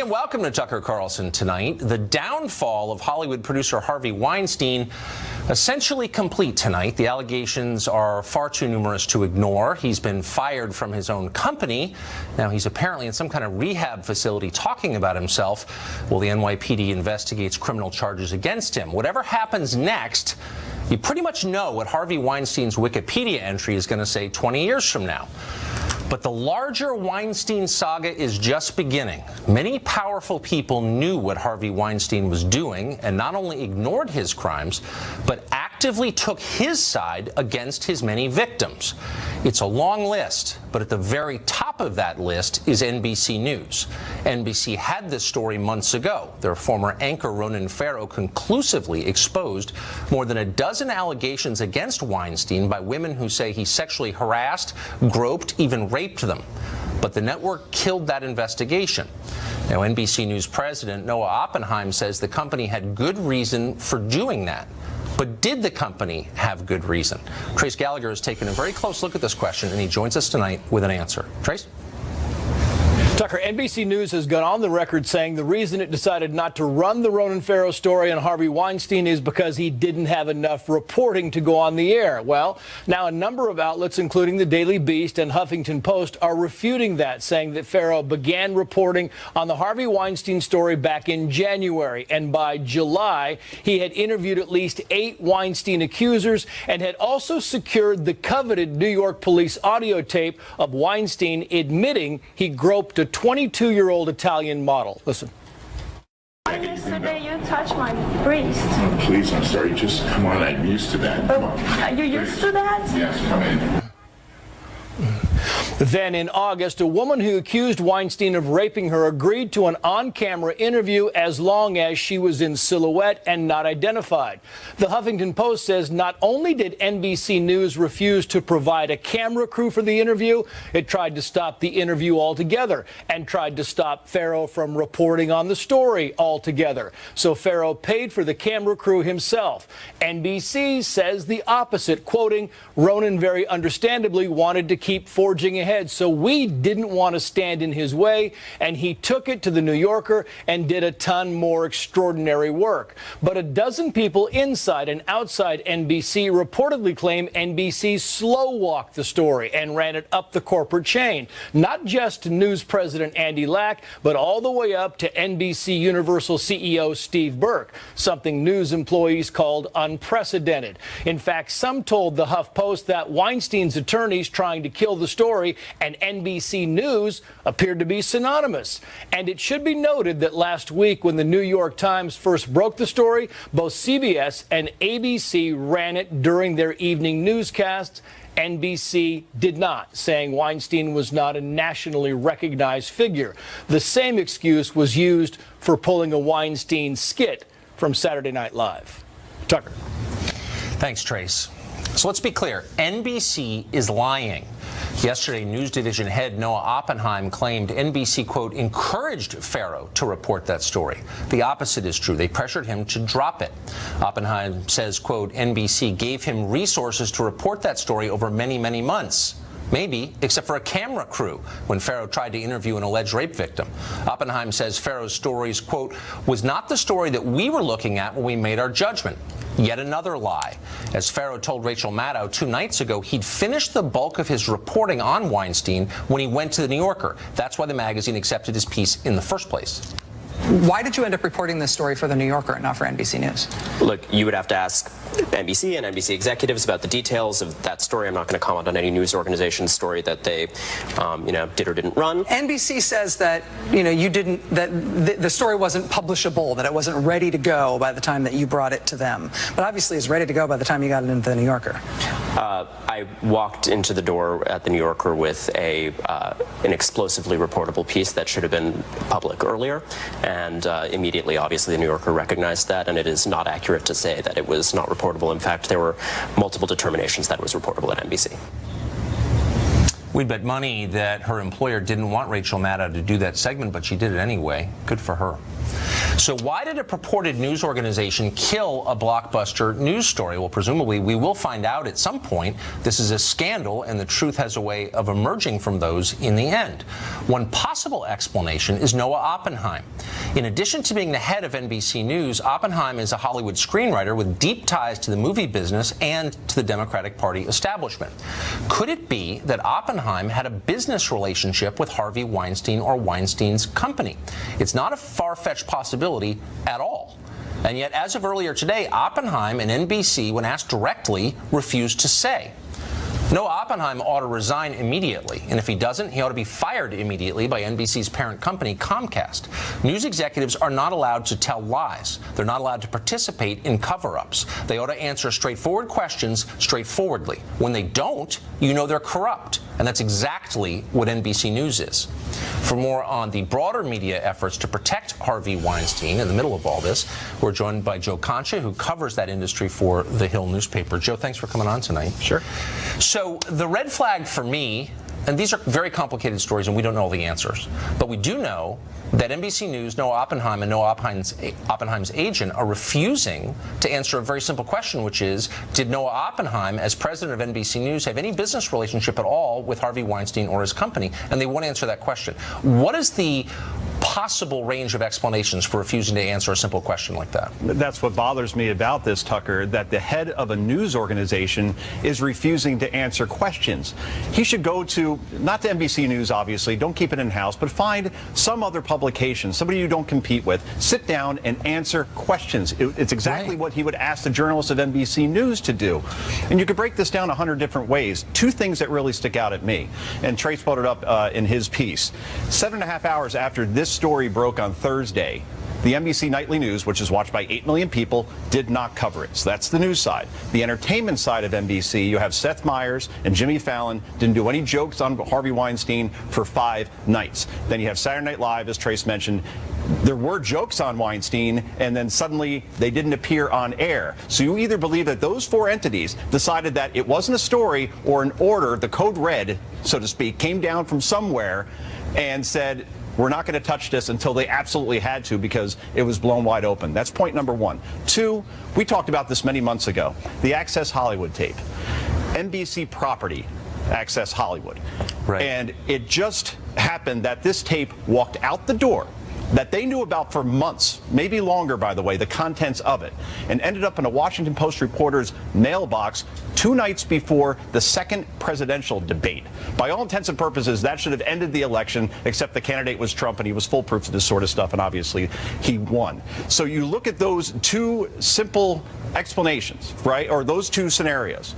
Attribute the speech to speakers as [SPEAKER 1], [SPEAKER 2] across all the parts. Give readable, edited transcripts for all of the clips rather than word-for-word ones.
[SPEAKER 1] and welcome to Tucker Carlson tonight. The downfall of Hollywood producer Harvey Weinstein essentially complete tonight. The allegations are far too numerous to ignore. He's been fired from his own company. Now he's apparently in some kind of rehab facility talking about himself while the NYPD investigates criminal charges against him. Whatever happens next, you pretty much know what Harvey Weinstein's Wikipedia entry is going to say 20 years from now. But the larger Weinstein saga is just beginning. Many powerful people knew what Harvey Weinstein was doing and not only ignored his crimes, but actively took his side against his many victims. It's a long list, but at the very top of that list is NBC News. NBC had this story months ago. Their former anchor Ronan Farrow conclusively exposed more than a dozen allegations against Weinstein by women who say he sexually harassed, groped, even raped them. But the network killed that investigation. Now, NBC News president Noah Oppenheim says the company had good reason for doing that. But did the company have good reason? Trace Gallagher has taken a very close look at this question, and he joins us tonight with an answer. Trace?
[SPEAKER 2] Tucker, NBC News has gone on the record saying the reason it decided not to run the Ronan Farrow story on Harvey Weinstein is because he didn't have enough reporting to go on the air. Well, now a number of outlets, including the Daily Beast and Huffington Post, are refuting that, saying that Farrow began reporting on the Harvey Weinstein story back in January, and by July, he had interviewed at least 8 Weinstein accusers and had also secured the coveted New York police audio tape of Weinstein admitting he groped a 22-year-old Italian model. Listen.
[SPEAKER 3] Yesterday you touched my breast.
[SPEAKER 4] Oh, please, I'm sorry. Just come on. I'm used to that. Come on.
[SPEAKER 3] Are you used to that?
[SPEAKER 4] Yes, come in.
[SPEAKER 2] Then in August, a woman who accused Weinstein of raping her agreed to an on-camera interview as long as she was in silhouette and not identified. The Huffington Post says not only did NBC News refuse to provide a camera crew for the interview, it tried to stop the interview altogether and tried to stop Farrow from reporting on the story altogether. So Farrow paid for the camera crew himself. NBC says the opposite, quoting, "Ronan very understandably wanted to keep forging ahead, so we didn't want to stand in his way, and he took it to the New Yorker and did a ton more extraordinary work." But a dozen people inside and outside NBC reportedly claim NBC slow-walked the story and ran it up the corporate chain. Not just to News President Andy Lack, but all the way up to NBC Universal CEO Steve Burke, something news employees called unprecedented. In fact, some told the HuffPost that Weinstein's attorneys trying to kill the story and NBC News appeared to be synonymous. And it should be noted that last week, when the New York Times first broke the story, both CBS and ABC ran it during their evening newscasts. NBC did not, saying Weinstein was not a nationally recognized figure. The same excuse was used for pulling a Weinstein skit from Saturday Night Live. Tucker.
[SPEAKER 1] Thanks, Trace. So let's be clear. NBC is lying. Yesterday, News Division head Noah Oppenheim claimed NBC, quote, encouraged Farrow to report that story. The opposite is true. They pressured him to drop it. Oppenheim says, quote, NBC gave him resources to report that story over many, many months. Maybe, except for a camera crew when Farrow tried to interview an alleged rape victim. Oppenheim says Farrow's stories, quote, was not the story that we were looking at when we made our judgment. Yet another lie. As Farrow told Rachel Maddow 2 nights ago, he'd finished the bulk of his reporting on Weinstein when he went to the New Yorker. That's why the magazine accepted his piece in the first place.
[SPEAKER 5] Why did you end up reporting this story for the New Yorker and not for NBC News?
[SPEAKER 6] Look, you would have to ask NBC and NBC executives about the details of that story. I'm not going to comment on any news organization's story that they, did or didn't run.
[SPEAKER 5] NBC says that, you didn't, that the story wasn't publishable, that it wasn't ready to go by the time that you brought it to them. But obviously it's ready to go by the time you got it into the New Yorker.
[SPEAKER 6] I walked into the door at the New Yorker with an explosively reportable piece that should have been public earlier. And immediately, obviously, the New Yorker recognized that, and it is not accurate to say that it was not reportable. In fact, there were multiple determinations that it was reportable at NBC.
[SPEAKER 1] We'd bet money that her employer didn't want Rachel Maddow to do that segment, but she did it anyway. Good for her. So why did a purported news organization kill a blockbuster news story? Well, presumably we will find out at some point. This is a scandal, and the truth has a way of emerging from those in the end. One possible explanation is Noah Oppenheim. In addition to being the head of NBC News, Oppenheim is a Hollywood screenwriter with deep ties to the movie business and to the Democratic Party establishment. Could it be that Oppenheim had a business relationship with Harvey Weinstein or Weinstein's company? It's not a far-fetched possibility at all. And yet, as of earlier today, Oppenheim and NBC, when asked directly, refused to say. Noah Oppenheim ought to resign immediately, and if he doesn't, he ought to be fired immediately by NBC's parent company, Comcast. News executives are not allowed to tell lies. They're not allowed to participate in cover-ups. They ought to answer straightforward questions straightforwardly. When they don't, you know they're corrupt, and that's exactly what NBC News is. For more on the broader media efforts to protect Harvey Weinstein in the middle of all this, we're joined by Joe Concha, who covers that industry for The Hill newspaper. Joe, thanks for coming on tonight.
[SPEAKER 7] Sure.
[SPEAKER 1] So the red flag for me, and these are very complicated stories and we don't know all the answers, but we do know that NBC News, Noah Oppenheim, and Noah Oppenheim's agent are refusing to answer a very simple question, which is, did Noah Oppenheim, as president of NBC News, have any business relationship at all with Harvey Weinstein or his company? And they won't answer that question. What is the possible range of explanations for refusing to answer a simple question like that?
[SPEAKER 7] That's what bothers me about this, Tucker, that the head of a news organization is refusing to answer questions. He should go to, not to NBC News, obviously, don't keep it in-house, but find some other publication, somebody you don't compete with, sit down and answer questions. It's exactly what he would ask the journalists of NBC News to do. And you could break this down 100 different ways. Two things that really stick out at me, and Trace brought it up in his piece. 7.5 hours after this story broke on Thursday, the NBC Nightly News, which is watched by 8 million people, did not cover it. So that's the news side. The entertainment side of NBC, you have Seth Meyers and Jimmy Fallon didn't do any jokes on Harvey Weinstein for 5 nights. Then you have Saturday Night Live, as Trace mentioned. There were jokes on Weinstein, and then suddenly they didn't appear on air. So you either believe that those 4 entities decided that it wasn't a story or an order, the code red, so to speak, came down from somewhere and said, we're not going to touch this until they absolutely had to because it was blown wide open. That's point number 1. 2, we talked about this many months ago, the Access Hollywood tape. NBC property, Access Hollywood.
[SPEAKER 1] Right.
[SPEAKER 7] And it just happened that this tape walked out the door that they knew about for months, maybe longer, by the way, the contents of it, and ended up in a Washington Post reporter's mailbox 2 nights before the second presidential debate. By all intents and purposes, that should have ended the election, except the candidate was Trump, and he was foolproof of this sort of stuff, and obviously he won. So you look at those 2 simple explanations, right, or those 2 scenarios.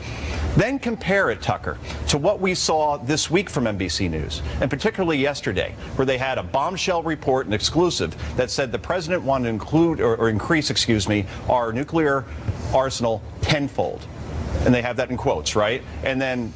[SPEAKER 7] Then compare it, Tucker, to what we saw this week from NBC News, and particularly yesterday, where they had a bombshell report, an exclusive, that said the president wanted to include or increase, our nuclear arsenal tenfold. And they have that in quotes, right? And then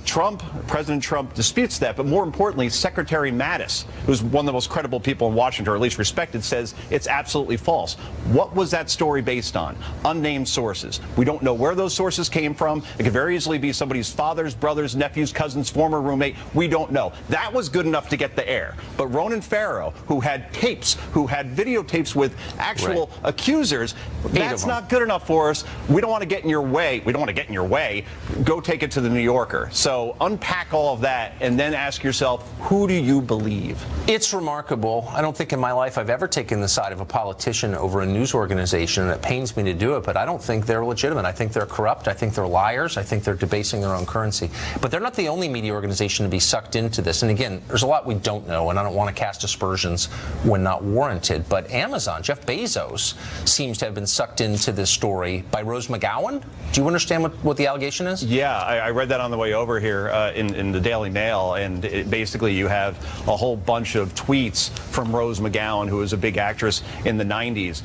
[SPEAKER 7] President Trump disputes that, but more importantly, Secretary Mattis, who's one of the most credible people in Washington, or at least respected, says it's absolutely false. What was that story based on? Unnamed sources. We don't know where those sources came from. It could very easily be somebody's father's, brother's, nephew's, cousin's, former roommate. We don't know. That was good enough to get the air. But Ronan Farrow, who had tapes, who had videotapes with actual accusers, that's not good enough for us. We don't want to get in your way. We don't want to get in your way. Go take it to the New Yorker. So unpack all of that and then ask yourself, who do you believe?
[SPEAKER 1] It's remarkable. I don't think in my life I've ever taken the side of a politician over a news organization, and it pains me to do it, but I don't think they're legitimate. I think they're corrupt. I think they're liars. I think they're debasing their own currency. But they're not the only media organization to be sucked into this. And again, there's a lot we don't know, and I don't want to cast aspersions when not warranted. But Amazon, Jeff Bezos, seems to have been sucked into this story by Rose McGowan. Do you understand what the allegation is?
[SPEAKER 7] Yeah, I read that on the way over here in the Daily Mail, and basically you have a whole bunch of tweets from Rose McGowan, who was a big actress in the 90s,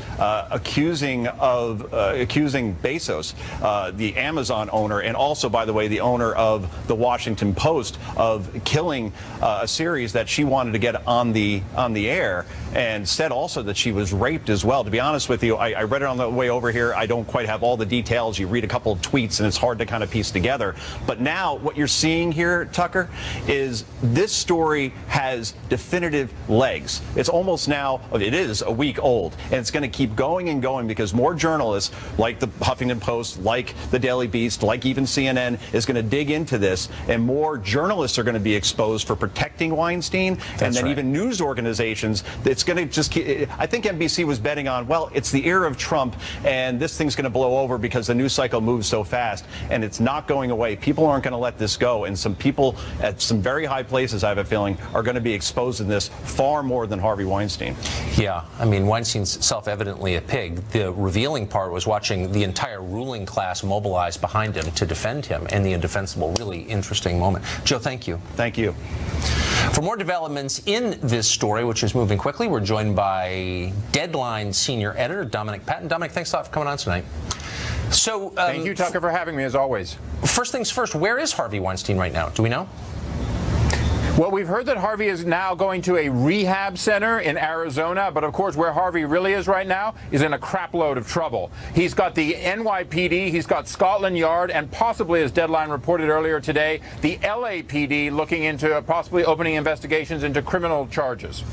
[SPEAKER 7] accusing Bezos, the Amazon owner, and also, by the way, the owner of the Washington Post, of killing a series that she wanted to get on the air, and said also that she was raped as well. To be honest with you, I read it on the way over here. I don't quite have all the details. You read a couple of tweets, and it's hard to kind of piece together. But now what you're seeing here, Tucker, is this story has definitive legs. It's almost now, it is a week old, and it's going to keep going and going because more journalists like the Huffington Post, like the Daily Beast, like even CNN is going to dig into this, and more journalists are going to be exposed for protecting Weinstein. And then even news organizations, it's going to just keep, I think NBC was betting on, well, it's the era of Trump and this thing's going to blow over because the news cycle moves so fast, and it's not going away. People aren't going to let this go, and some people at some very high places, I have a feeling, are going to be exposed in this far more than Harvey Weinstein.
[SPEAKER 1] Yeah, I mean, Weinstein's self-evidently a pig. The revealing part was watching the entire ruling class mobilize behind him to defend him, and the indefensible, really interesting moment. Joe, thank you.
[SPEAKER 7] Thank you.
[SPEAKER 1] For more developments in this story, which is moving quickly, we're joined by Deadline senior editor Dominic Patton. Dominic, thanks a lot for coming on tonight. So,
[SPEAKER 8] thank you, Tucker, for having me, as always.
[SPEAKER 1] First things first, where is Harvey Weinstein right now? Do we know?
[SPEAKER 8] Well, we've heard that Harvey is now going to a rehab center in Arizona, but of course where Harvey really is right now is in a crapload of trouble. He's got the NYPD, he's got Scotland Yard, and possibly, as Deadline reported earlier today, the LAPD looking into possibly opening investigations into criminal charges.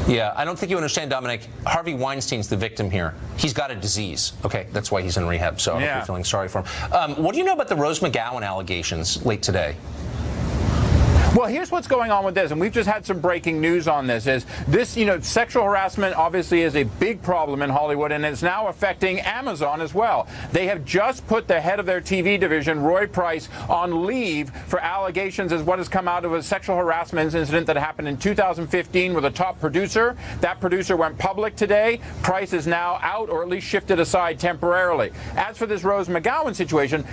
[SPEAKER 1] Yeah, I don't think you understand, Dominic. Harvey Weinstein's the victim here. He's got a disease. Okay, that's why he's in rehab, so I hope you're feeling sorry for him. What do you know about the Rose McGowan allegations late today?
[SPEAKER 8] Well, here's what's going on with this, and we've just had some breaking news on this, is this, sexual harassment obviously is a big problem in Hollywood, and it's now affecting Amazon as well. They have just put the head of their TV division, Roy Price, on leave for allegations as what has come out of a sexual harassment incident that happened in 2015 with a top producer. That producer went public today. Price is now out, or at least shifted aside temporarily. As for this Rose McGowan situation,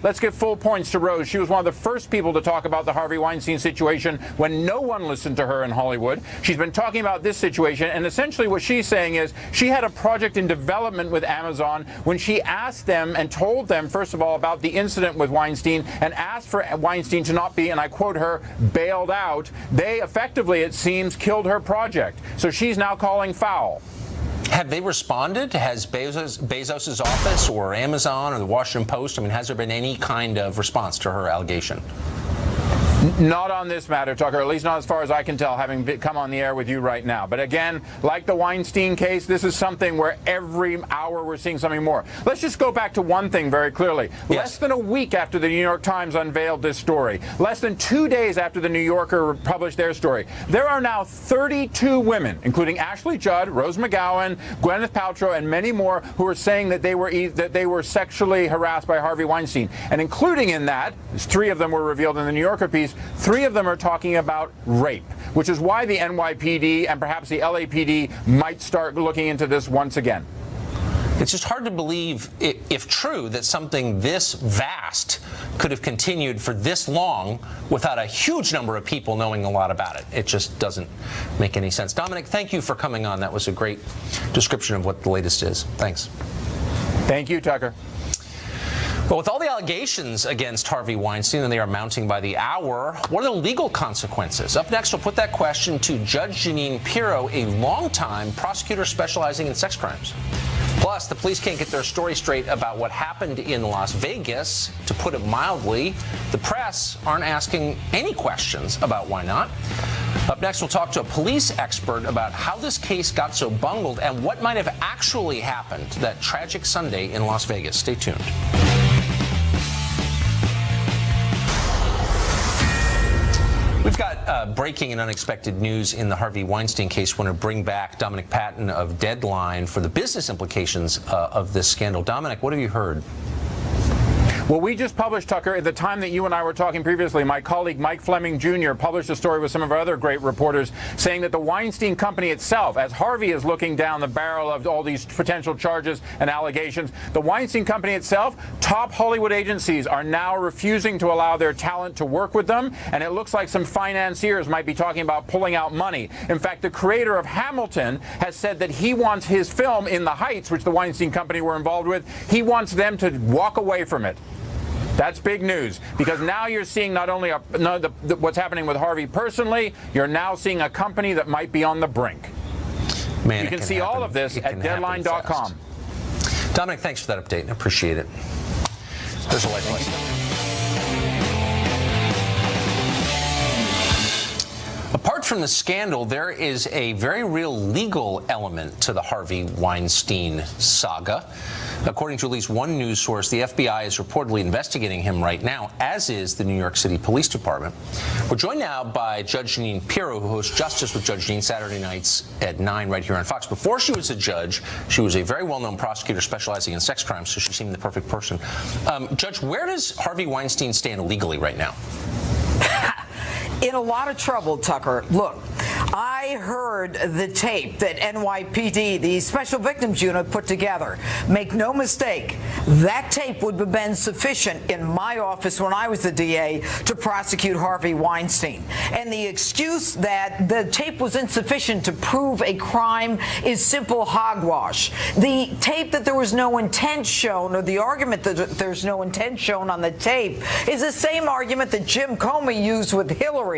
[SPEAKER 8] let's give full points to Rose. She was one of the first people to talk about the Harvey Weinstein situation when no one listened to her in Hollywood. She's been talking about this situation, and essentially what she's saying is she had a project in development with Amazon when she asked them and told them, first of all, about the incident with Weinstein and asked for Weinstein to not be, and I quote her, bailed out. They effectively, it seems, killed her project. So she's now calling foul.
[SPEAKER 1] Have they responded? Has Bezos's office or Amazon or the Washington Post, has there been any kind of response to her allegation?
[SPEAKER 8] Not on this matter, Tucker, at least not as far as I can tell, having come on the air with you right now. But again, like the Weinstein case, this is something where every hour we're seeing something more. Let's just go back to one thing very clearly. Yes. Less than a week after the New York Times unveiled this story, less than 2 days after the New Yorker published their story, there are now 32 women, including Ashley Judd, Rose McGowan, Gwyneth Paltrow, and many more, who are saying that they were sexually harassed by Harvey Weinstein. And including in that, 3 of them were revealed in the New Yorker piece, 3 of them are talking about rape, which is why the NYPD and perhaps the LAPD might start looking into this once again.
[SPEAKER 1] It's just hard to believe, if true, that something this vast could have continued for this long without a huge number of people knowing a lot about it. It just doesn't make any sense. Dominic, thank you for coming on. That was a great description of what the latest is. Thanks.
[SPEAKER 8] Thank you, Tucker.
[SPEAKER 1] Well, with all the allegations against Harvey Weinstein, and they are mounting by the hour, what are the legal consequences? Up next, we'll put that question to Judge Jeanine Pirro, a longtime prosecutor specializing in sex crimes. Plus, the police can't get their story straight about what happened in Las Vegas. To put it mildly, the press aren't asking any questions about why not. Up next, we'll talk to a police expert about how this case got so bungled and what might have actually happened that tragic Sunday in Las Vegas. Stay tuned. We've got breaking and unexpected news in the Harvey Weinstein case. We want to bring back Dominic Patton of Deadline for the business implications of this scandal. Dominic, what have you heard?
[SPEAKER 8] Well, we just published, Tucker, at the time that you and I were talking previously, my colleague Mike Fleming Jr. published a story with some of our other great reporters saying that the Weinstein Company itself, as Harvey is looking down the barrel of all these potential charges and allegations, the Weinstein Company itself, top Hollywood agencies are now refusing to allow their talent to work with them, and it looks like some financiers might be talking about pulling out money. In fact, the creator of Hamilton has said that he wants his film In the Heights, which the Weinstein Company were involved with, he wants them to walk away from it. That's big news, because now you're seeing not only what's happening with Harvey personally, you're now seeing a company that might be on the brink.
[SPEAKER 1] Man,
[SPEAKER 8] you can see all of this at Deadline.com.
[SPEAKER 1] Dominic, thanks for that update. I appreciate it. There's a life lesson. Apart from the scandal, there is a very real legal element to the Harvey Weinstein saga. According to at least one news source, the FBI is reportedly investigating him right now, as is the New York City Police Department. We're joined now by Judge Jeanine Pirro, who hosts Justice with Judge Jeanine Saturday nights at 9 right here on Fox. Before she was a judge, she was a very well-known prosecutor specializing in sex crimes, so she seemed the perfect person. Judge, where does Harvey Weinstein stand legally right now?
[SPEAKER 9] In a lot of trouble, Tucker. Look, I heard the tape that NYPD, the Special Victims Unit, put together. Make no mistake, that tape would have been sufficient in my office when I was the DA to prosecute Harvey Weinstein. And the excuse that the tape was insufficient to prove a crime is simple hogwash. The tape that there was no intent shown, or the argument that there's no intent shown on the tape, is the same argument that Jim Comey used with Hillary.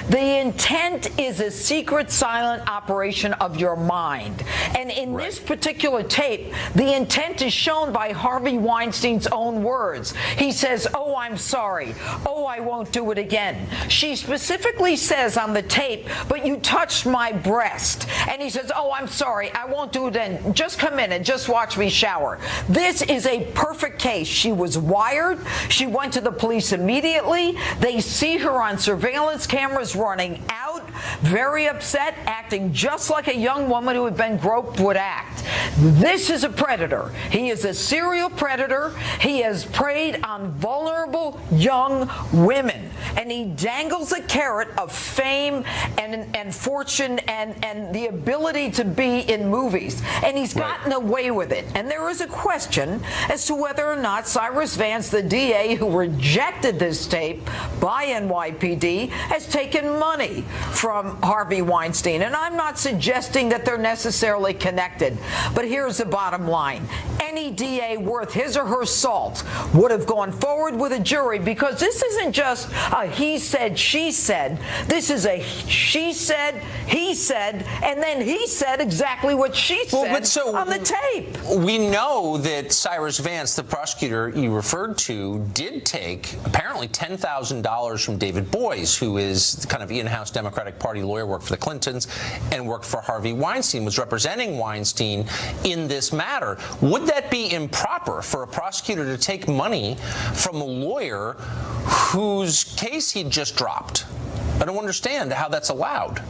[SPEAKER 9] The intent is a secret, silent operation of your mind. And in this particular tape, the intent is shown by Harvey Weinstein's own words. He says, "Oh, I'm sorry. Oh, I won't do it again." She specifically says on the tape, "But you touched my breast." And he says, "Oh, I'm sorry. I won't do it again. Just come in and just watch me shower." This is a perfect case. She was wired. She went to the police immediately. They see her on surveillance cameras running out, very upset, acting just like a young woman who had been groped would act. This is a predator. He is a serial predator. He has preyed on vulnerable young women, and he dangles a carrot of fame and fortune and the ability to be in movies, and he's gotten away with it. And there is a question as to whether or not Cyrus Vance, the DA who rejected this tape by NYPD, has taken money from Harvey Weinstein. And I'm not suggesting that they're necessarily connected, but here's the bottom line. Any DA worth his or her salt would have gone forward with a jury, because this isn't just a he said, she said. This is a she said, he said, and then he said exactly what she said on the tape.
[SPEAKER 1] We know that Cyrus Vance, the prosecutor you referred to, did take apparently $10,000 from David Boies, who is kind of in-house Democratic Party lawyer, worked for the Clintons and worked for Harvey Weinstein, was representing Weinstein in this matter. Would that be improper for a prosecutor to take money from a lawyer whose case he just dropped? I don't understand how that's allowed.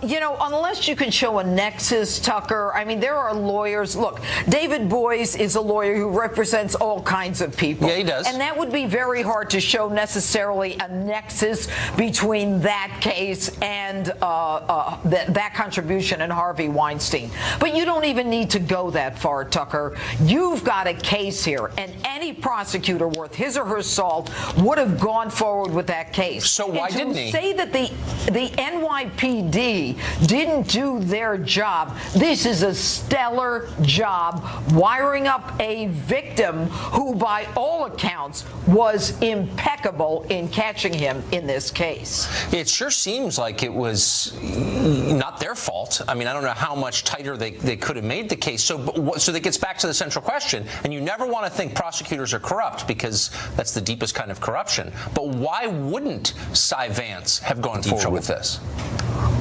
[SPEAKER 9] You know, unless you can show a nexus, Tucker. I mean, there are lawyers. Look, David Boies is a lawyer who represents all kinds of people.
[SPEAKER 1] Yeah, he does.
[SPEAKER 9] And that would be very hard to show necessarily a nexus between that case and that contribution in Harvey Weinstein. But you don't even need to go that far, Tucker. You've got a case here, and any prosecutor worth his or her salt would have gone forward with that case.
[SPEAKER 1] So why didn't he?
[SPEAKER 9] To say that the NYPD didn't do their job. This is a stellar job, wiring up a victim who, by all accounts, was impeccable in catching him in this case.
[SPEAKER 1] It sure seems like it was not their fault. I mean, I don't know how much tighter they could have made the case. So that gets back to the central question, and you never want to think prosecutors are corrupt, because that's the deepest kind of corruption. But why wouldn't Cy Vance have gone forward with this?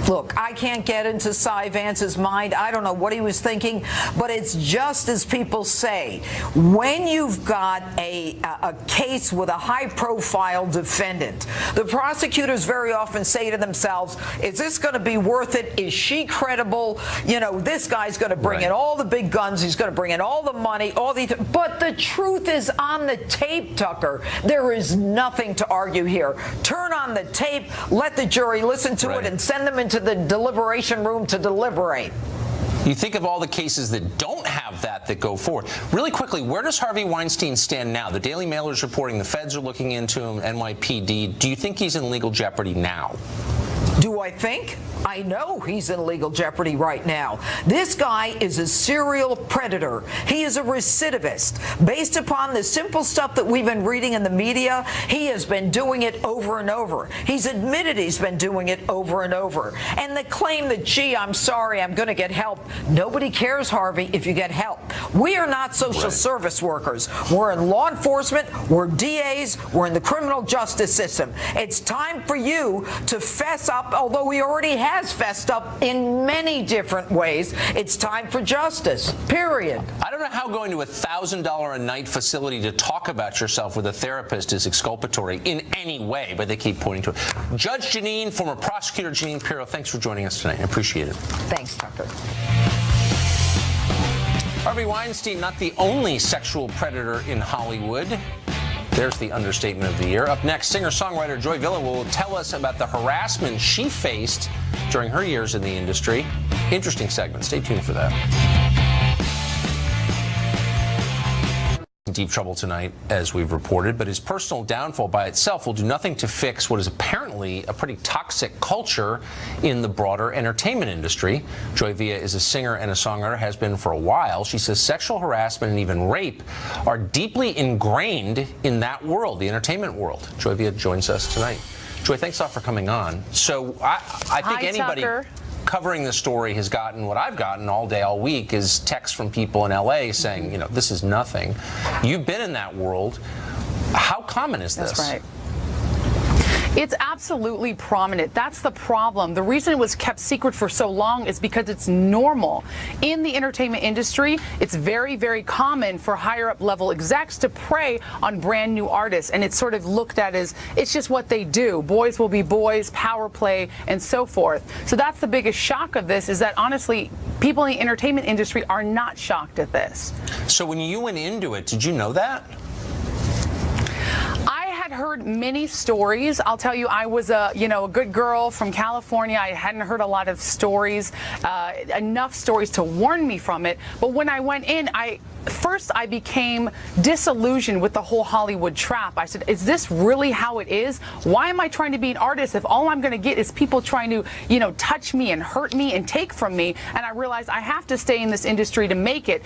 [SPEAKER 9] Look, I can't get into Cy Vance's mind. I don't know what he was thinking, but it's just as people say. When you've got a case with a high-profile defendant, the prosecutors very often say to themselves, is this going to be worth it? Is she credible? You know, this guy's going to bring in all the big guns. He's going to bring in all the money, but the truth is on the tape, Tucker. There is nothing to argue here. Turn on the tape, let the jury listen to it, and send them into the deliberation room to deliberate.
[SPEAKER 1] You think of all the cases that don't have that go forward. Really quickly, where does Harvey Weinstein stand now? The Daily Mailer is reporting the feds are looking into him, NYPD. Do you think he's in legal jeopardy now?
[SPEAKER 9] Do I think? I know he's in legal jeopardy right now. This guy is a serial predator. He is a recidivist. Based upon the simple stuff that we've been reading in the media, he has been doing it over and over. He's admitted he's been doing it over and over. And the claim that, gee, I'm sorry, I'm going to get help. Nobody cares, Harvey, if you get help. We are not social service workers. We're in law enforcement. We're DAs. We're in the criminal justice system. It's time for you to fess up, although we already has fessed up in many different ways. It's time for justice, period.
[SPEAKER 1] I don't know how going to $1,000 a night facility to talk about yourself with a therapist is exculpatory in any way, but they keep pointing to it. Judge Jeanine, former prosecutor Jeanine Pirro, thanks for joining us tonight. I appreciate it.
[SPEAKER 9] Thanks, Tucker.
[SPEAKER 1] Harvey Weinstein, not the only sexual predator in Hollywood. There's the understatement of the year. Up next, singer-songwriter Joy Villa will tell us about the harassment she faced during her years in the industry. Interesting segment. Stay tuned for that. Deep trouble tonight, as we've reported, but his personal downfall by itself will do nothing to fix what is apparently a pretty toxic culture in the broader entertainment industry. Joy Villa is a singer and a songwriter, has been for a while. She says sexual harassment and even rape are deeply ingrained in that world, the entertainment world. Joy Villa joins us tonight. Joy, thanks a lot for coming on. So I think
[SPEAKER 3] Hi,
[SPEAKER 1] anybody
[SPEAKER 3] Tucker.
[SPEAKER 1] covering the story has gotten what I've gotten all day, all week, is texts from people in LA saying, you know, this is nothing. You've been in that world. How common is this?
[SPEAKER 9] That's right.
[SPEAKER 3] It's absolutely prominent. That's the problem. The reason it was kept secret for so long is because it's normal. In the entertainment industry, it's very, very common for higher up level execs to prey on brand new artists. And it's sort of looked at as it's just what they do. Boys will be boys, power play, and so forth. So that's the biggest shock of this, is that honestly, people in the entertainment industry are not shocked at this.
[SPEAKER 1] So when you went into it, did you know that?
[SPEAKER 3] Heard many stories. I'll tell you, I was a good girl from California. I hadn't heard a lot of stories, enough stories to warn me from it. But when I went in, first I became disillusioned with the whole Hollywood trap. I said, is this really how it is? Why am I trying to be an artist if all I'm going to get is people trying to, touch me and hurt me and take from me? And I realized I have to stay in this industry to make it.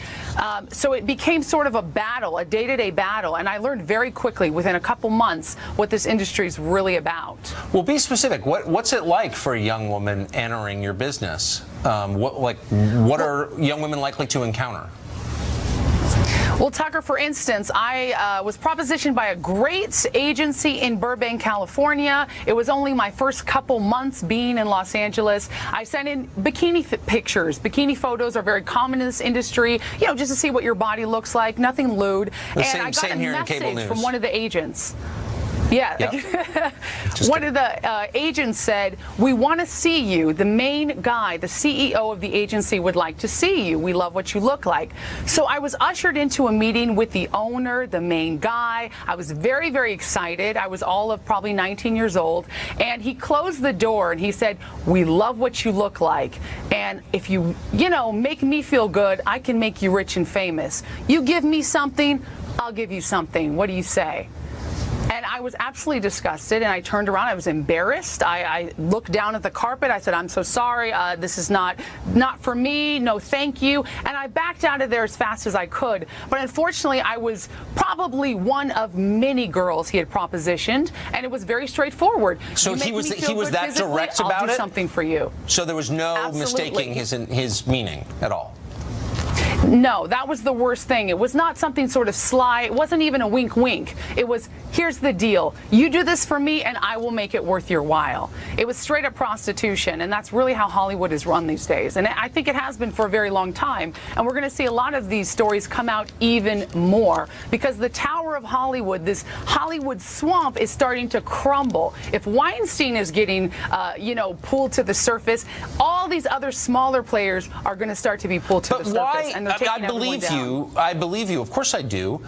[SPEAKER 3] So it became sort of a battle, a day-to-day battle. And I learned very quickly, within a couple months, what this industry is really about.
[SPEAKER 1] Well, be specific. What's it like for a young woman entering your business? What are young women likely to encounter?
[SPEAKER 3] Well, Tucker, for instance, I was propositioned by a great agency in Burbank, California. It was only my first couple months being in Los Angeles. I sent in bikini pictures. Bikini photos are very common in this industry, just to see what your body looks like, nothing lewd. And I got a message from one of the agents. Yeah. Yep. One of the agents said, we want to see you. The main guy, the CEO of the agency, would like to see you. We love what you look like. So I was ushered into a meeting with the owner, the main guy. I was very, very excited. I was all of probably 19 years old. And he closed the door and he said, we love what you look like. And if you, make me feel good, I can make you rich and famous. You give me something, I'll give you something. What do you say? And I was absolutely disgusted, and I turned around. I was embarrassed. I looked down at the carpet. I said, I'm so sorry. This is not for me. No, thank you. And I backed out of there as fast as I could. But unfortunately, I was probably one of many girls he had propositioned, and it was very straightforward.
[SPEAKER 1] So he was that direct about it?
[SPEAKER 3] I'll do something for you.
[SPEAKER 1] So there was no mistaking his meaning at all?
[SPEAKER 3] No, that was the worst thing. It was not something sort of sly. It wasn't even a wink wink. It was, here's the deal. You do this for me and I will make it worth your while. It was straight up prostitution, and that's really how Hollywood is run these days. And I think it has been for a very long time. And we're going to see a lot of these stories come out even more, because the Tower of Hollywood, this Hollywood swamp, is starting to crumble. If Weinstein is getting, pulled to the surface, all these other smaller players are going to start to be pulled to the surface. And
[SPEAKER 1] I believe you. I believe you. Of course I do.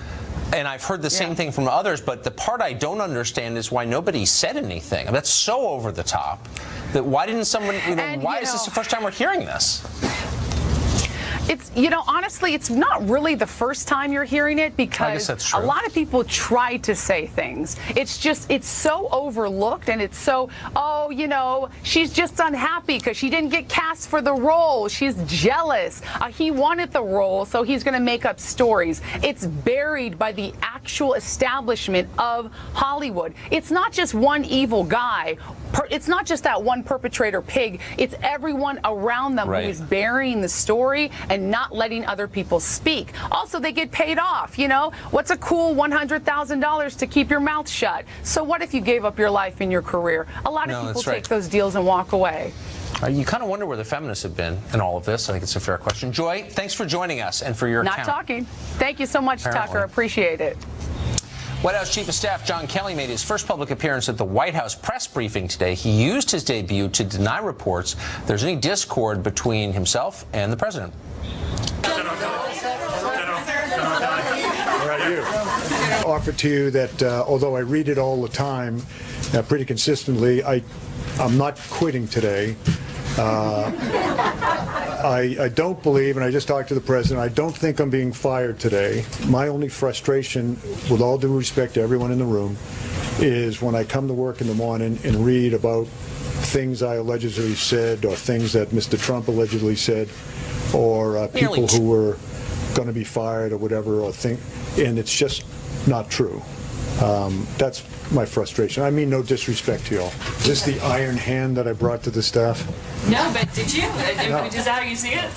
[SPEAKER 1] And I've heard the same thing from others. But the part I don't understand is why nobody said anything. That's so over the top. That why didn't someone? Why is this the first time we're hearing this?
[SPEAKER 3] It's, you know, honestly, it's not really the first time you're hearing it, because a lot of people try to say things. It's just, it's so overlooked, and it's so, oh, you know, she's just unhappy because she didn't get cast for the role. She's jealous. He wanted the role, so he's going to make up stories. It's buried by the actual establishment of Hollywood. It's not just one evil guy. It's not just that one perpetrator pig. It's everyone around them who is burying the story and not letting other people speak. Also, they get paid off. You know, what's a cool $100,000 to keep your mouth shut? So what if you gave up your life and your career? A lot of people take those deals and walk away.
[SPEAKER 1] You kind of wonder where the feminists have been in all of this. I think it's a fair question. Joy, thanks for joining us and for your account.
[SPEAKER 3] Not talking. Thank you so much, Tucker. Appreciate it.
[SPEAKER 1] White House Chief of Staff John Kelly made his first public appearance at the White House press briefing today. He used his debut to deny reports there's any discord between himself and the president.
[SPEAKER 10] Offer to you that although I read it all the time, pretty consistently, I'm not quitting today. I don't believe, and I just talked to the president, I don't think I'm being fired today. My only frustration, with all due respect to everyone in the room, is when I come to work in the morning and read about things I allegedly said, or things that Mr. Trump allegedly said, or people who were going to be fired or whatever, or and it's just not true. That's my frustration. I mean no disrespect to y'all. Is this the iron hand that I brought to the staff?
[SPEAKER 11] No, but did you? No. Is that how you see it?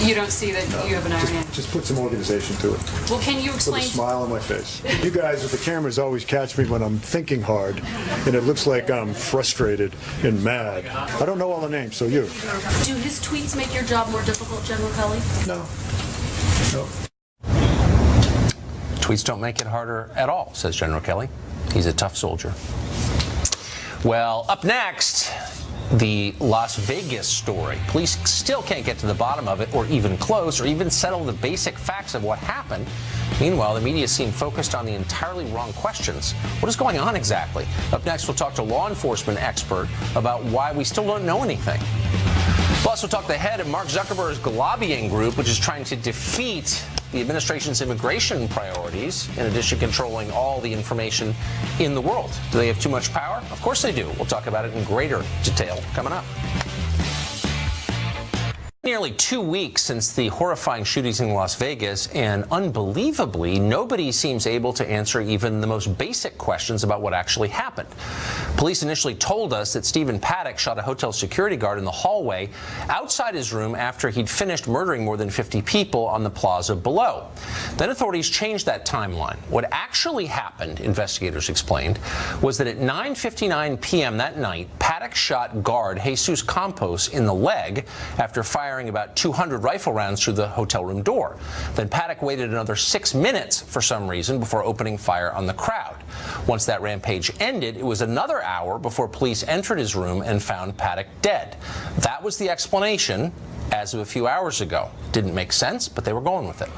[SPEAKER 11] You don't see that you have an iron hand?
[SPEAKER 10] Just put some organization to it.
[SPEAKER 11] Well, can you explain?
[SPEAKER 10] With a smile on my face. You guys with the cameras always catch me when I'm thinking hard, and it looks like I'm frustrated and mad. I don't know all the names, so you.
[SPEAKER 11] Do his tweets make your job more difficult, General Kelly?
[SPEAKER 10] No. No.
[SPEAKER 1] Tweets don't make it harder at all, says General Kelly. He's a tough soldier. Well, up next, the Las Vegas story. Police still can't get to the bottom of it, or even close, or even settle the basic facts of what happened. Meanwhile, the media seem focused on the entirely wrong questions. What is going on exactly? Up next, we'll talk to a law enforcement expert about why we still don't know anything. Plus, we'll talk to the head of Mark Zuckerberg's lobbying group, which is trying to defeat the administration's immigration priorities, in addition to controlling all the information in the world. Do they have too much power? Of course they do. We'll talk about it in greater detail coming up. Nearly 2 weeks since the horrifying shootings in Las Vegas, and unbelievably, nobody seems able to answer even the most basic questions about what actually happened. Police initially told us that Stephen Paddock shot a hotel security guard in the hallway outside his room after he'd finished murdering more than 50 people on the plaza below. Then authorities changed that timeline. What actually happened, investigators explained, was that at 9:59 p.m. that night, Paddock shot guard Jesus Campos in the leg after firing about 200 rifle rounds through the hotel room door. Then Paddock waited another 6 minutes for some reason before opening fire on the crowd. Once that rampage ended, it was another hour before police entered his room and found Paddock dead. That was the explanation as of a few hours ago. Didn't make sense, but they were going with it.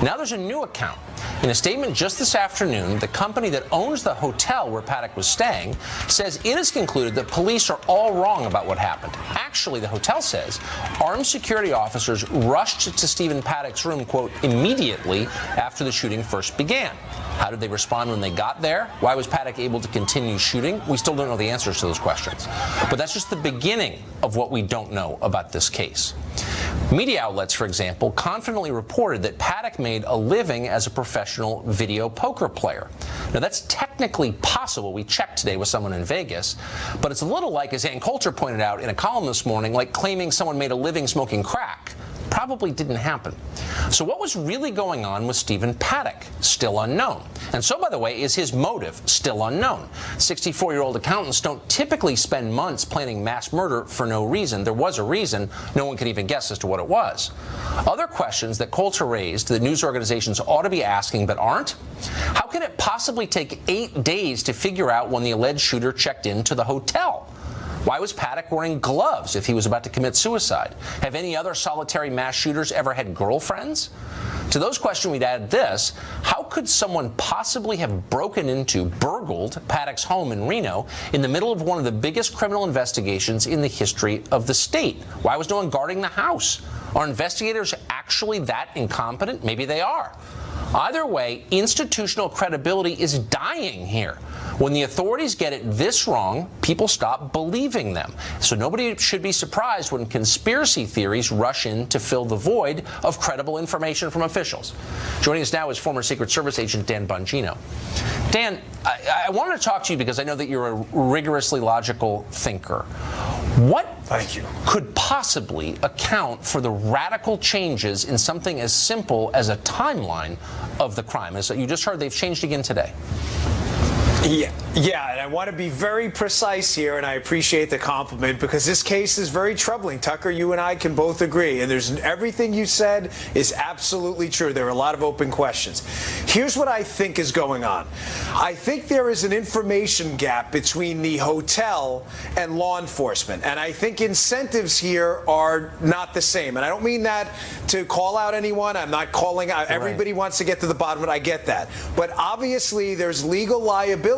[SPEAKER 1] Now there's a new account. In a statement just this afternoon, the company that owns the hotel where Paddock was staying says it has concluded that police are all wrong about what happened. Actually, the hotel says armed security officers rushed to Stephen Paddock's room, quote, immediately after the shooting first began. How did they respond when they got there? Why was Paddock able to continue shooting? We still don't know the answers to those questions. But that's just the beginning of what we don't know about this case. Media outlets, for example, confidently reported that Paddock made a living as a professional video poker player. Now, that's technically possible. We checked today with someone in Vegas, but it's a little like, as Ann Coulter pointed out in a column this morning, like claiming someone made a living smoking crack. Probably didn't happen. So what was really going on with Stephen Paddock? Still unknown. And so, by the way, is his motive still unknown. 64-year-old accountants don't typically spend months planning mass murder for no reason. There was a reason. No one can even guess as to what it was. Other questions that Coulter raised that news organizations ought to be asking but aren't. How can it possibly take 8 days to figure out when the alleged shooter checked into the hotel? Why was Paddock wearing gloves if he was about to commit suicide? Have any other solitary mass shooters ever had girlfriends? To those questions, we'd add this: how could someone possibly have burgled Paddock's home in Reno in the middle of one of the biggest criminal investigations in the history of the state? Why was no one guarding the house? Are investigators actually that incompetent? Maybe they are. Either way, institutional credibility is dying here. When the authorities get it this wrong, people stop believing them. So nobody should be surprised when conspiracy theories rush in to fill the void of credible information from officials. Joining us now is former Secret Service agent Dan Bongino. Dan, I wanted to talk to you because I know that you're a rigorously logical thinker. What could possibly account for the radical changes in something as simple as a timeline of the crime? As you just heard, they've changed again today.
[SPEAKER 12] Yeah, and I want to be very precise here, and I appreciate the compliment because this case is very troubling. Tucker, you and I can both agree, and everything you said is absolutely true. There are a lot of open questions. Here's what I think is going on. I think there is an information gap between the hotel and law enforcement, and I think incentives here are not the same. And I don't mean that to call out anyone. I'm not calling out. Everybody wants to get to the bottom of it. I get that. But obviously, there's legal liability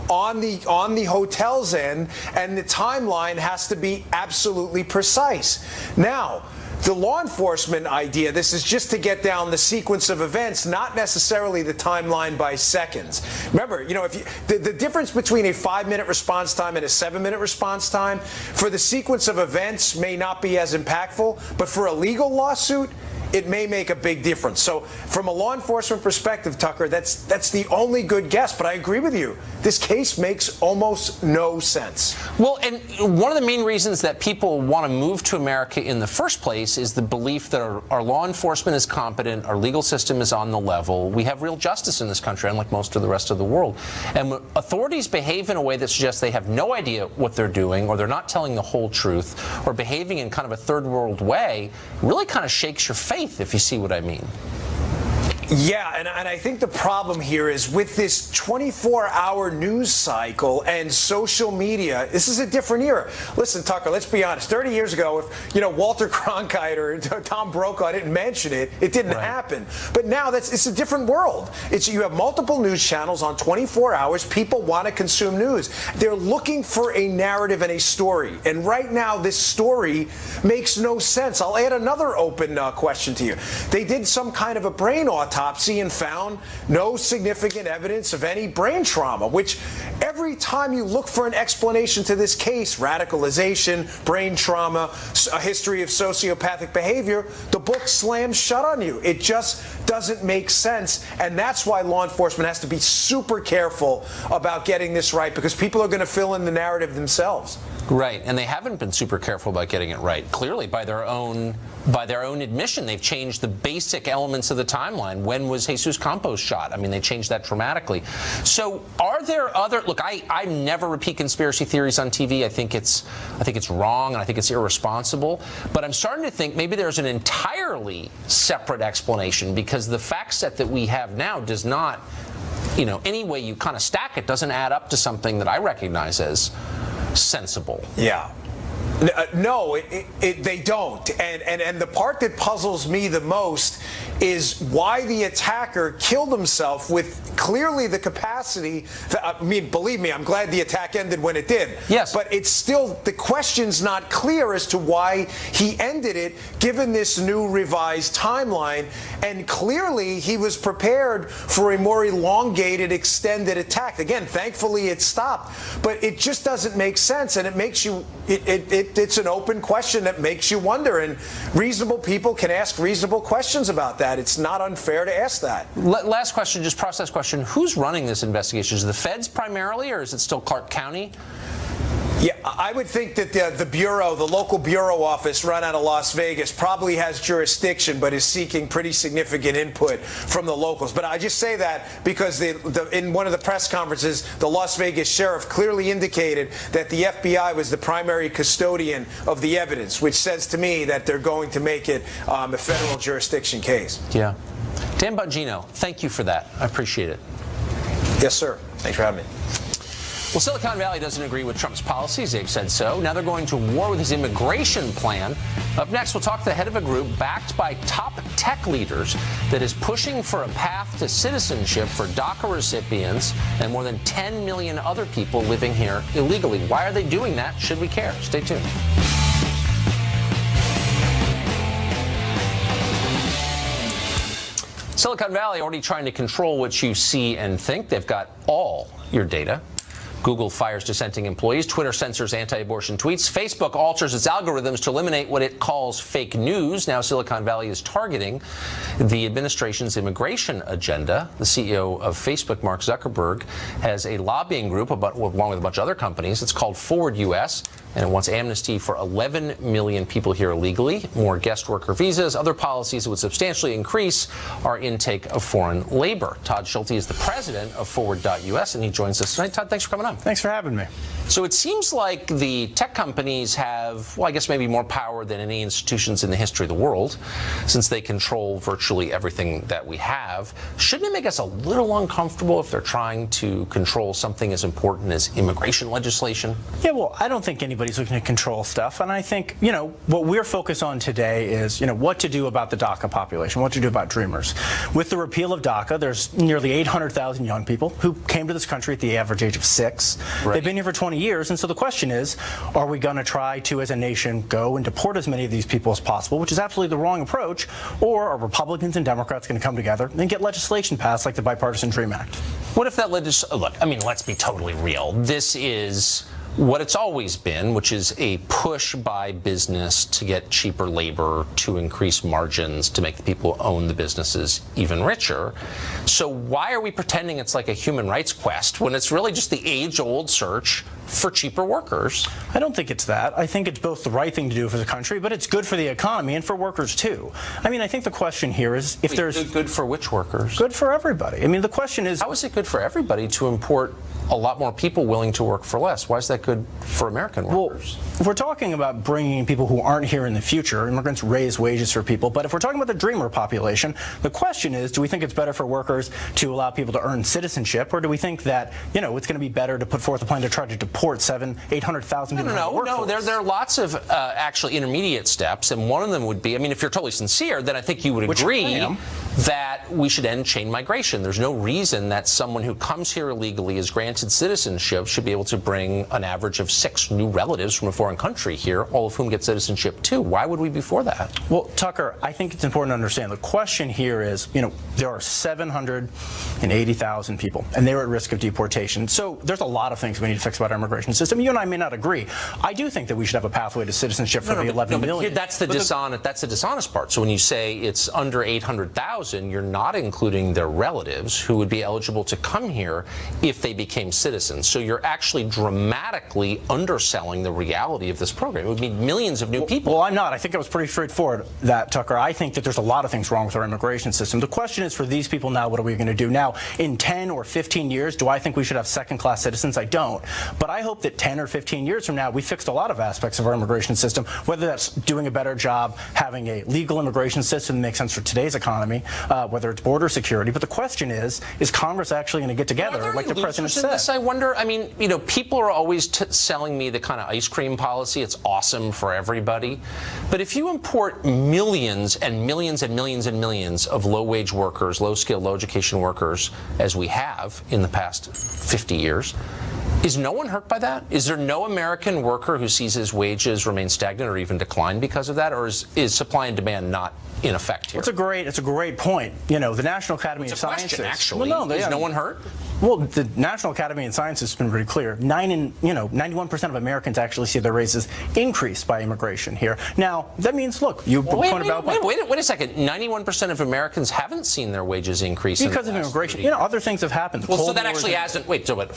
[SPEAKER 12] on the hotel's end, and the timeline has to be absolutely precise. Now, the law enforcement idea, this is just to get down the sequence of events, not necessarily the timeline by seconds. Remember, if the difference between a 5-minute response time and a 7-minute response time for the sequence of events may not be as impactful, but for a legal lawsuit, it may make a big difference. So from a law enforcement perspective, Tucker, that's the only good guess. But I agree with you. This case makes almost no sense.
[SPEAKER 1] Well, and one of the main reasons that people want to move to America in the first place is the belief that our law enforcement is competent, our legal system is on the level. We have real justice in this country, unlike most of the rest of the world. And when authorities behave in a way that suggests they have no idea what they're doing, or they're not telling the whole truth, or behaving in kind of a third world way, it really kind of shakes your faith, if you see what I mean.
[SPEAKER 12] Yeah, and I think the problem here is with this 24-hour news cycle and social media, this is a different era. Listen, Tucker, let's be honest. 30 years ago, if Walter Cronkite or Tom Brokaw didn't mention it, it didn't happen. But now it's a different world. You have multiple news channels on 24 hours. People want to consume news. They're looking for a narrative and a story. And right now, this story makes no sense. I'll add another open question to you. They did some kind of a brain autopsy and found no significant evidence of any brain trauma, which every time you look for an explanation to this case, radicalization, brain trauma, a history of sociopathic behavior, the book slams shut on you. It just doesn't make sense, and that's why law enforcement has to be super careful about getting this right, because people are going to fill in the narrative themselves.
[SPEAKER 1] Right, and they haven't been super careful about getting it right. Clearly, by their own admission, they've changed the basic elements of the timeline. When was Jesus Campos shot? I mean, they changed that dramatically. So, are there other? Look, I never repeat conspiracy theories on TV. I think it's wrong, and I think it's irresponsible. But I'm starting to think maybe there's an entirely separate explanation, because the fact set that we have now does not, any way you kind of stack it, doesn't add up to something that I recognize as sensible.
[SPEAKER 12] Yeah. No, they don't. And the part that puzzles me the most is why the attacker killed himself with clearly the capacity. Believe me, I'm glad the attack ended when it did.
[SPEAKER 1] Yes.
[SPEAKER 12] But it's still, the question's not clear as to why he ended it, given this new revised timeline. And clearly, he was prepared for a more elongated, extended attack. Again, thankfully, it stopped. But it just doesn't make sense, and it makes you, it's an open question that makes you wonder, and reasonable people can ask reasonable questions about that. It's not unfair to ask that.
[SPEAKER 1] Last question, just process question. Who's running this investigation? Is it the feds primarily, or is it still Clark County?
[SPEAKER 12] Yeah, I would think that the local bureau office run out of Las Vegas probably has jurisdiction, but is seeking pretty significant input from the locals. But I just say that because in one of the press conferences, the Las Vegas sheriff clearly indicated that the FBI was the primary custodian of the evidence, which says to me that they're going to make it a federal jurisdiction case.
[SPEAKER 1] Yeah. Dan Bongino, thank you for that. I appreciate it.
[SPEAKER 12] Yes, sir. Thanks for having me.
[SPEAKER 1] Well, Silicon Valley doesn't agree with Trump's policies. They've said so. Now they're going to war with his immigration plan. Up next, we'll talk to the head of a group backed by top tech leaders that is pushing for a path to citizenship for DACA recipients and more than 10 million other people living here illegally. Why are they doing that? Should we care? Stay tuned. Silicon Valley already trying to control what you see and think. They've got all your data. Google fires dissenting employees. Twitter censors anti-abortion tweets. Facebook alters its algorithms to eliminate what it calls fake news. Now Silicon Valley is targeting the administration's immigration agenda. The CEO of Facebook, Mark Zuckerberg, has a lobbying group along with a bunch of other companies. It's called Forward US, and it wants amnesty for 11 million people here illegally, more guest worker visas, other policies that would substantially increase our intake of foreign labor. Todd Schulte is the president of Forward.us, and he joins us tonight. Todd, thanks for coming on.
[SPEAKER 13] Thanks for having me.
[SPEAKER 1] So it seems like the tech companies have, well, I guess maybe more power than any institutions in the history of the world, since they control virtually everything that we have. Shouldn't it make us a little uncomfortable if they're trying to control something as important as immigration legislation?
[SPEAKER 13] Yeah, well, I don't think anybody's looking to control stuff. And I think, what we're focused on today is, what to do about the DACA population, what to do about dreamers. With the repeal of DACA, there's nearly 800,000 young people who came to this country at the average age of 6. Right. They've been here for 20 years, and so the question is, are we going to try to, as a nation, go and deport as many of these people as possible, which is absolutely the wrong approach, or are Republicans and Democrats going to come together and get legislation passed like the Bipartisan DREAM Act?
[SPEAKER 1] What if that legislation, look, I mean, let's be totally real. This is what it's always been, which is a push by business to get cheaper labor, to increase margins, to make the people who own the businesses even richer. So why are we pretending it's like a human rights quest when it's really just the age-old search for cheaper workers?
[SPEAKER 13] I don't think it's that. I think it's both the right thing to do for the country, but it's good for the economy and for workers too. I mean, I think the question here is if there's...
[SPEAKER 1] Good for which workers?
[SPEAKER 13] Good for everybody. I mean, the question is...
[SPEAKER 1] How is it good for everybody to import a lot more people willing to work for less? Why is that good for American workers?
[SPEAKER 13] Well, if we're talking about bringing in people who aren't here in the future, immigrants raise wages for people, but if we're talking about the dreamer population, the question is, do we think it's better for workers to allow people to earn citizenship, or do we think that, it's going to be better to put forth a plan to try to deport 800,000 people?
[SPEAKER 1] No, there are lots of actually intermediate steps, and one of them would be, I mean, if you're totally sincere, then I think you would agree that we should end chain migration. There's no reason that someone who comes here illegally is granted citizenship should be able to bring an average of 6 new relatives from a foreign country here, all of whom get citizenship too. Why would we be for that?
[SPEAKER 13] Well, Tucker, I think it's important to understand the question here is, there are 780,000 people, and they're at risk of deportation. So there's a lot of things we need to fix about our immigration system. You and I may not agree. I do think that we should have a pathway to citizenship for the 11 million.
[SPEAKER 1] That's the dishonest part. So when you say it's under 800,000, you're not including their relatives who would be eligible to come here if they became citizens. So you're actually dramatically underselling the reality of this program. It would mean millions of new people.
[SPEAKER 13] Well, I'm not. I think it was pretty straightforward, that, Tucker. I think that there's a lot of things wrong with our immigration system. The question is, for these people now, what are we going to do? Now, in 10 or 15 years, do I think we should have second-class citizens? I don't. But I hope that 10 or 15 years from now, we fixed a lot of aspects of our immigration system, whether that's doing a better job, having a legal immigration system that makes sense for today's economy, whether it's border security. But the question is Congress actually going to get together, like the president said?
[SPEAKER 1] I wonder, I mean, people are always selling me the kind of ice cream policy. It's awesome for everybody. But if you import millions and millions and millions and millions of low-wage workers, low-skilled, low-education workers, as we have in the past 50 years, is no one hurt by that? Is there no American worker who sees his wages remain stagnant or even decline because of that? Or is supply and demand not in effect here?
[SPEAKER 13] It's a great point. The National Academy of Sciences.
[SPEAKER 1] Actually, is no one hurt?
[SPEAKER 13] Well, the National Academy of Sciences has been pretty clear. 91% of Americans actually see their raises increase by immigration here. Now, that means, look,
[SPEAKER 1] wait a second. 91% of Americans haven't seen their wages increase
[SPEAKER 13] because of immigration. Other things have happened.
[SPEAKER 1] Well, so that actually hasn't. Wait, hold on.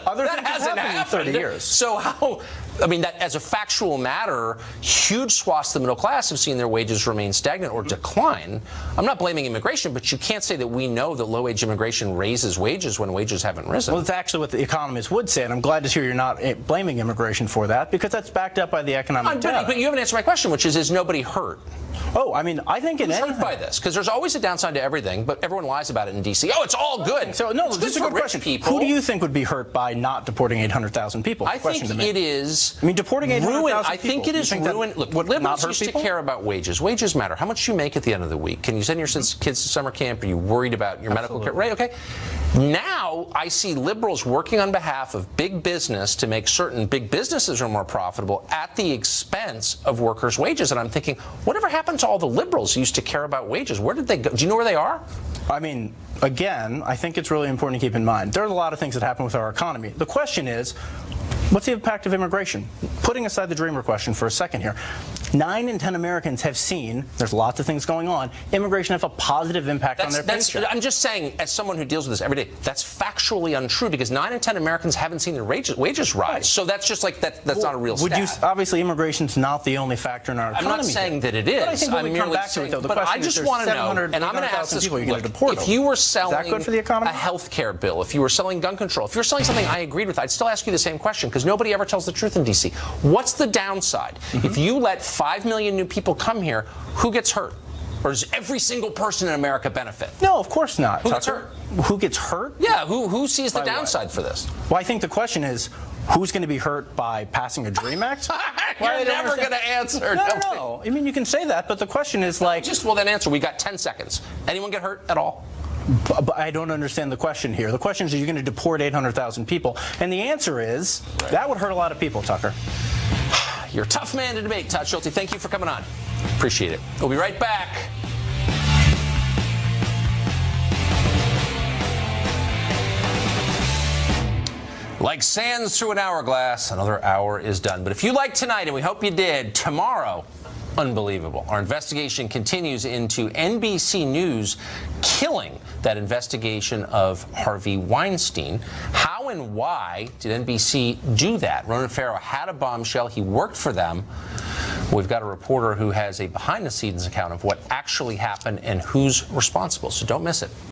[SPEAKER 13] Other things have happened in 30 years.
[SPEAKER 1] So how? I mean, that as a factual matter, huge swaths of the middle class have seen their wages remain stagnant or decline. I'm not blaming immigration, but you can't say that we know that low-wage immigration raises wages when wages haven't risen.
[SPEAKER 13] Well, it's actually what the economists would say, and I'm glad to hear you're not blaming immigration for that, because that's backed up by the economic data.
[SPEAKER 1] But you haven't answered my question, which is nobody hurt?
[SPEAKER 13] Oh, I mean, I think
[SPEAKER 1] Who's hurt by this? Because there's always a downside to everything, but everyone lies about it in D.C. Oh, it's all good.
[SPEAKER 13] So, no,
[SPEAKER 1] it's
[SPEAKER 13] this is a good question.
[SPEAKER 1] People.
[SPEAKER 13] Who do you think would be hurt by not deporting 800,000 people?
[SPEAKER 1] I think it is.
[SPEAKER 13] I mean, deporting 800,000 people.
[SPEAKER 1] I think it is ruin. Look, liberals used to care about wages. Wages matter. How much you make at the end of the week? Can you send your kids to summer camp? Are you worried about your medical care? Right, okay. Now I see liberals working on behalf of big business to make certain big businesses are more profitable at the expense of workers' wages. And I'm thinking, whatever happened to all the liberals who used to care about wages? Where did they go? Do you know where they are?
[SPEAKER 13] I mean, again, I think it's really important to keep in mind. There are a lot of things that happen with our economy. The question is, what's the impact of immigration? Putting aside the dreamer question for a second here, 9 in 10 Americans have seen, there's lots of things going on, immigration have a positive impact on their paycheck.
[SPEAKER 1] I'm just saying, as someone who deals with this every day, that's factually untrue, because 9 in 10 Americans haven't seen their wages rise. Right. So that's just like, that's not a real stat.
[SPEAKER 13] Obviously, immigration's not the only factor in our economy.
[SPEAKER 1] I'm not saying that it is.
[SPEAKER 13] But I think when we come back to it, though, the question is, there's 700,000 and I'm going to ask this,
[SPEAKER 1] look, if you were selling
[SPEAKER 13] is that good for the economy?
[SPEAKER 1] A health care bill, if you were selling gun control, if you were selling something I agreed with, I'd still ask you the same question, because nobody ever tells the truth in D.C. What's the downside? If you let 5 million new people come here, who gets hurt? Or does every single person in America benefit?
[SPEAKER 13] No, of course not.
[SPEAKER 1] Who gets hurt?
[SPEAKER 13] Who gets hurt?
[SPEAKER 1] Yeah, who sees the downside for this?
[SPEAKER 13] Well, I think the question is, who's going to be hurt by passing a DREAM Act?
[SPEAKER 1] You're never going to answer.
[SPEAKER 13] No. I mean, you can say that, but the question is like...
[SPEAKER 1] Well, then answer. We got 10 seconds. Anyone get hurt at all?
[SPEAKER 13] But I don't understand the question here. The question is, are you going to deport 800,000 people? And the answer is, that would hurt a lot of people, Tucker.
[SPEAKER 1] You're a tough man to debate, Todd Schulte. Thank you for coming on. Appreciate it. We'll be right back. Like sands through an hourglass, another hour is done. But if you liked tonight, and we hope you did, tomorrow, unbelievable. Our investigation continues into NBC News killing that investigation of Harvey Weinstein. How and why did NBC do that? Ronan Farrow had a bombshell. He worked for them. We've got a reporter who has a behind-the-scenes account of what actually happened and who's responsible. So don't miss it.